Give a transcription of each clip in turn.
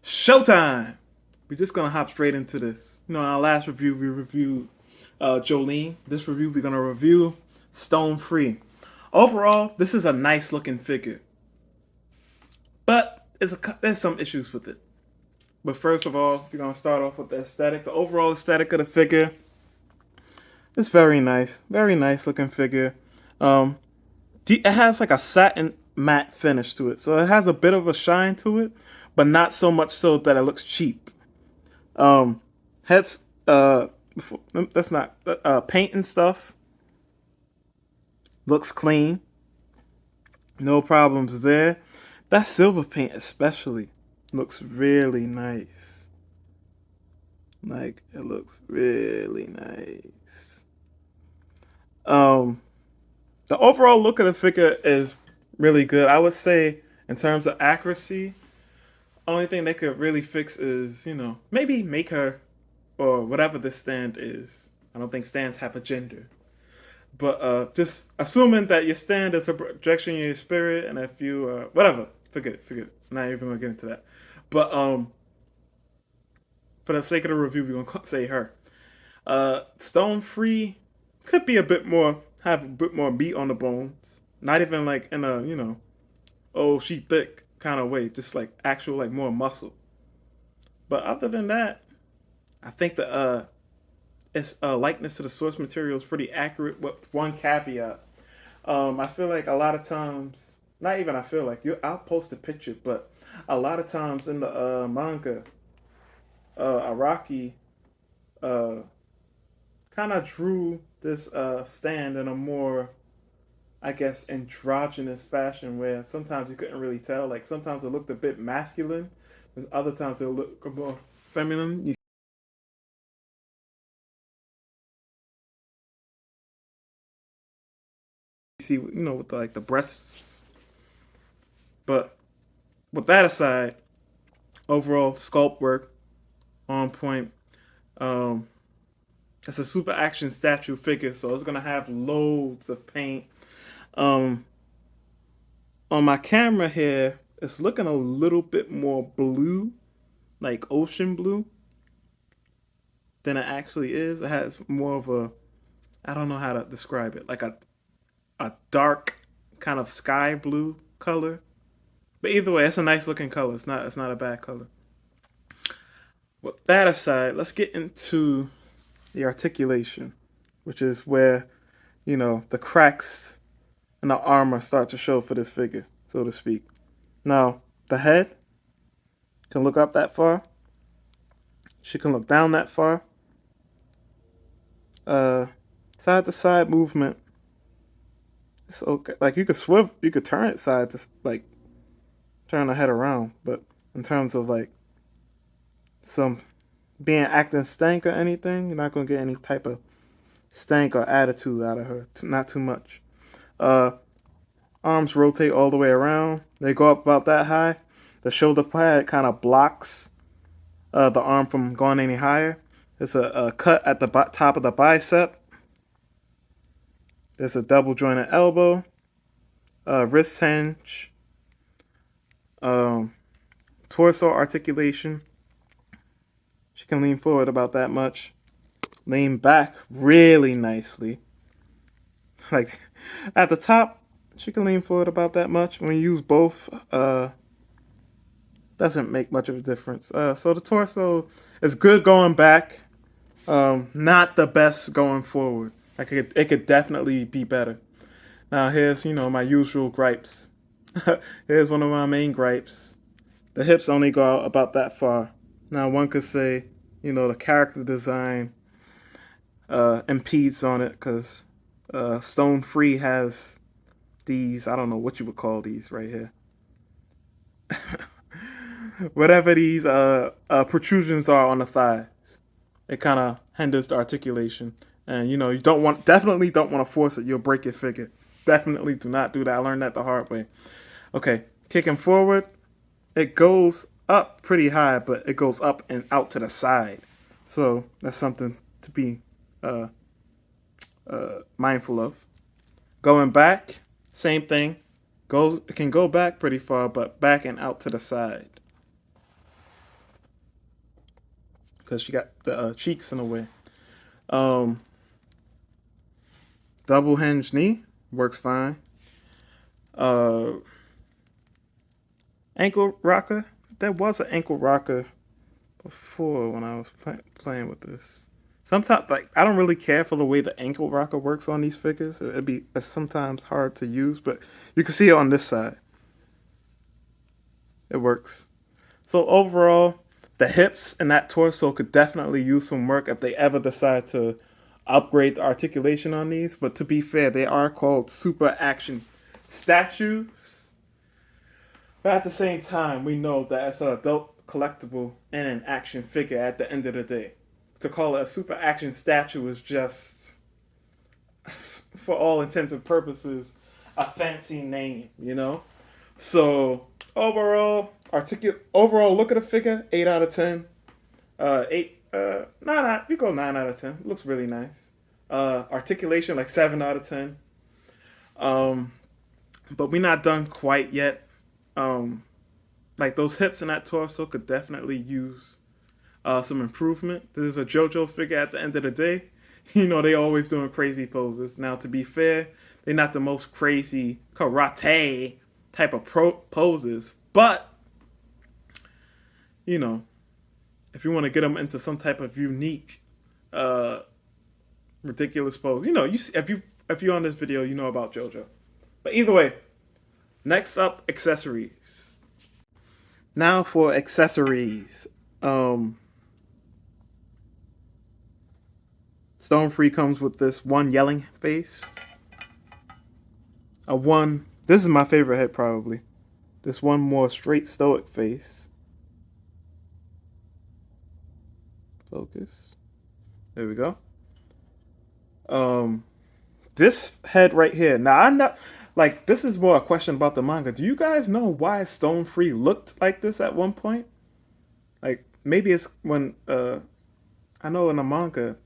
Showtime! We're just gonna hop straight into this. In our last review, we reviewed Jolene. This review, we're gonna review Stone Free. Overall, this is a nice looking figure, but there's some issues with it. But first of all, we're gonna start off with the aesthetic. The overall aesthetic of the figure is very nice looking figure. Um, it has like a satin matte finish to it, so it has a bit of a shine to it, but not so much so that it looks cheap. Um, heads, that's not paint and stuff. Looks clean, no problems there. That silver paint especially looks really nice. Like it looks really nice. Um, the overall look of the figure is really good. I would say in terms of accuracy, only thing they could really fix is, maybe make her or whatever this stand is. I don't think stands have a gender. But just assuming that your stand is a projection of your spirit, and if you whatever, forget it. I'm not even gonna get into that. But for the sake of the review, we're gonna say her. Stone Free could be have a bit more meat on the bones. Not even like in a oh she thick kind of way, just like actual like more muscle. But other than that, I think the its likeness to the source material is pretty accurate. With one caveat, I feel like a lot of times, not even I feel like I'll post a picture, but a lot of times in the manga, Araki uh, kind of drew this stand in a more, I guess, androgynous fashion where sometimes you couldn't really tell. Like sometimes it looked a bit masculine, and other times it looked more feminine. You see, with the breasts. But with that aside, overall sculpt work on point. Um, it's a super action statue figure, so it's gonna have loads of paint. Um, on my camera here, it's looking a little bit more blue, like ocean blue, than it actually is. It has more of a, I don't know how to describe it, like a dark kind of sky blue color. But either way, it's a nice looking color. It's not a bad color. With that aside, let's get into the articulation, which is where, the cracks in the armor start to show for this figure, so to speak. Now, the head can look up that far. She can look down that far. Uh, Side to side movement. It's okay. Like you could turn it side to like turn the head around, but in terms of like some being acting stank or anything, you're not gonna get any type of stank or attitude out of her. Not too much. Uh, Arms rotate all the way around. They go up about that high. The shoulder pad kind of blocks the arm from going any higher. There's a cut at the top of the bicep. There's a double jointed elbow, wrist hinge, um, torso articulation. She can lean forward about that much. Lean back really nicely. Like at the top, she can lean forward about that much. When you use both, doesn't make much of a difference. So the torso is good going back, not the best going forward. Like it could definitely be better. Now here's my usual gripes. Here's one of my main gripes. The hips only go out about that far. Now one could say, the character design impedes on it because Stone Free has these. I don't know what you would call these right here. Whatever these protrusions are on the thighs, it kind of hinders the articulation. And you definitely don't want to force it. You'll break your figure. Definitely do not do that. I learned that the hard way. Okay, kicking forward, it goes up pretty high, but it goes up and out to the side. So that's something to be mindful of. Going back, same thing. It can go back pretty far, but back and out to the side. because she got the cheeks in the way. Um, Double hinge knee works fine. Ankle rocker. There was an ankle rocker before when I was playing with this. Sometimes, like, I don't really care for the way the ankle rocker works on these figures. It's sometimes hard to use, but you can see it on this side. It works. So overall, the hips and that torso could definitely use some work if they ever decide to upgrade the articulation on these. But to be fair, they are called super action statues. But at the same time, we know that it's an adult collectible and an action figure at the end of the day. To call it a super action statue is just, for all intents and purposes, a fancy name, you know? So overall, overall look at the figure, 8 out of 10. 9 you go 9 out of 10. Looks really nice. Articulation like 7 out of 10. But we're not done quite yet. Like those hips and that torso could definitely use some improvement. This is a JoJo figure at the end of the day. You know, they always doing crazy poses. Now, to be fair, they're not the most crazy karate type of poses. But, you know, if you want to get them into some type of unique, ridiculous pose, you know, if you're on this video, you know about JoJo. But either way, next up, accessories. Now for accessories. Stone Free comes with this one yelling face. This is my favorite head probably. This one more straight stoic face. Focus. There we go. This head right here. Now I'm not like, this is more a question about the manga. Do you guys know why Stone Free looked like this at one point? Like maybe it's when I know in the manga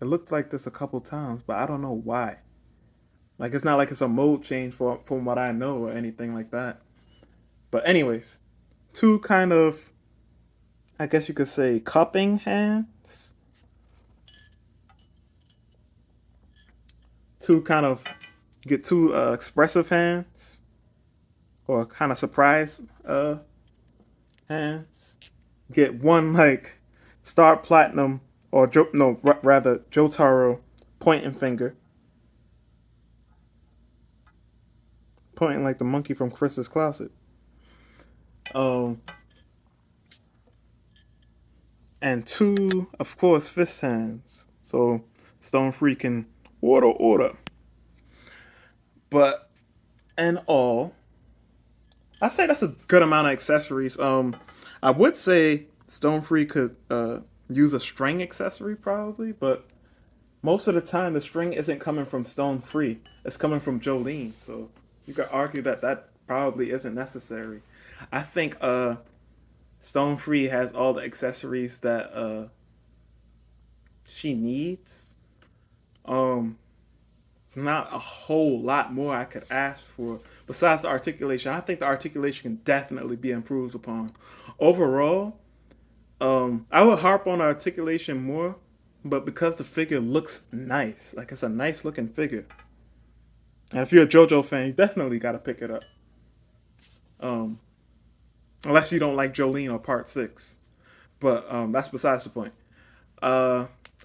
it looked like this a couple times, but I don't know why. Like it's not like it's a mode change from what I know or anything like that. But anyways, two kind of, I guess you could say, cupping hands. Two kind of, get two expressive hands. Or kind of surprise hands. Get one like Star Platinum or rather Jotaro pointing finger. Pointing like the monkey from Chris's closet. And two, of course, fist hands. So Stone Free can order. But in all, I say that's a good amount of accessories. I would say Stone Free could use a string accessory probably, but most of the time the string isn't coming from Stone Free. It's coming from Jolene. So you could argue that probably isn't necessary. I think Stone Free has all the accessories that she needs. Not a whole lot more I could ask for besides the articulation. I think the articulation can definitely be improved upon. Overall, I would harp on the articulation more, but because the figure looks nice, like it's a nice looking figure. And if you're a JoJo fan, you definitely got to pick it up. Unless you don't like Jolene or Part 6. But that's besides the point.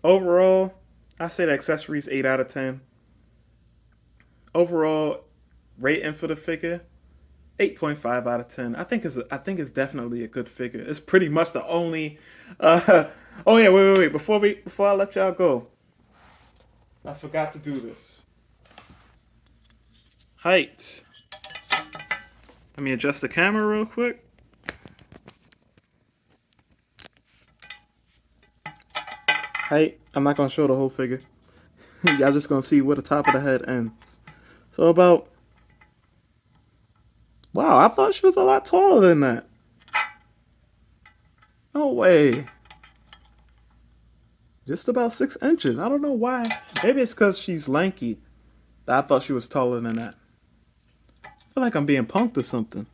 Overall, I say the accessories 8 out of 10. Overall rating for the figure 8.5 out of 10. I think it's definitely a good figure. It's pretty much the only oh yeah, wait. Before I let y'all go, I forgot to do this. Height. Let me adjust the camera real quick. Height. I'm not gonna show the whole figure. Y'all just gonna see where the top of the head ends. So about, wow, I thought she was a lot taller than that. No way. Just about 6 inches. I don't know why. Maybe it's because she's lanky. I thought she was taller than that. I feel like I'm being punked or something.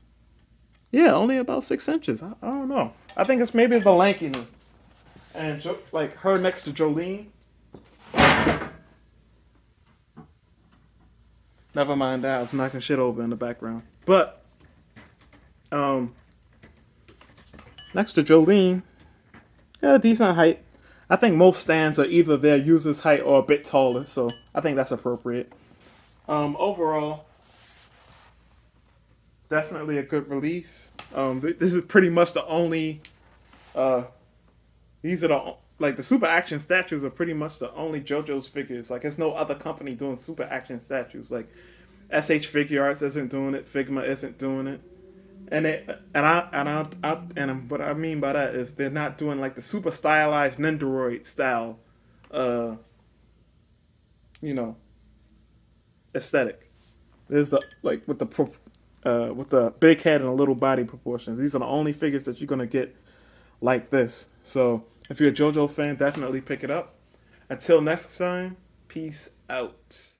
Yeah, only about 6 inches. I don't know. I think it's maybe the lankiness. and like her next to Jolene. Never mind that. I was knocking shit over in the background. But um, next to Jolene, yeah, decent height. I think most stands are either their user's height or a bit taller, so I think that's appropriate. Overall, definitely a good release. This is pretty much the only. These are the super action statues are pretty much the only JoJo's figures. Like, there's no other company doing super action statues. Like, SH Figure Arts isn't doing it. Figma isn't doing it. And what I mean by that is they're not doing like the super stylized Nendoroid style, uh, you know, aesthetic. There's the like with the big head and a little body proportions. These are the only figures that you're gonna get like this. So if you're a JoJo fan, definitely pick it up. Until next time, peace out.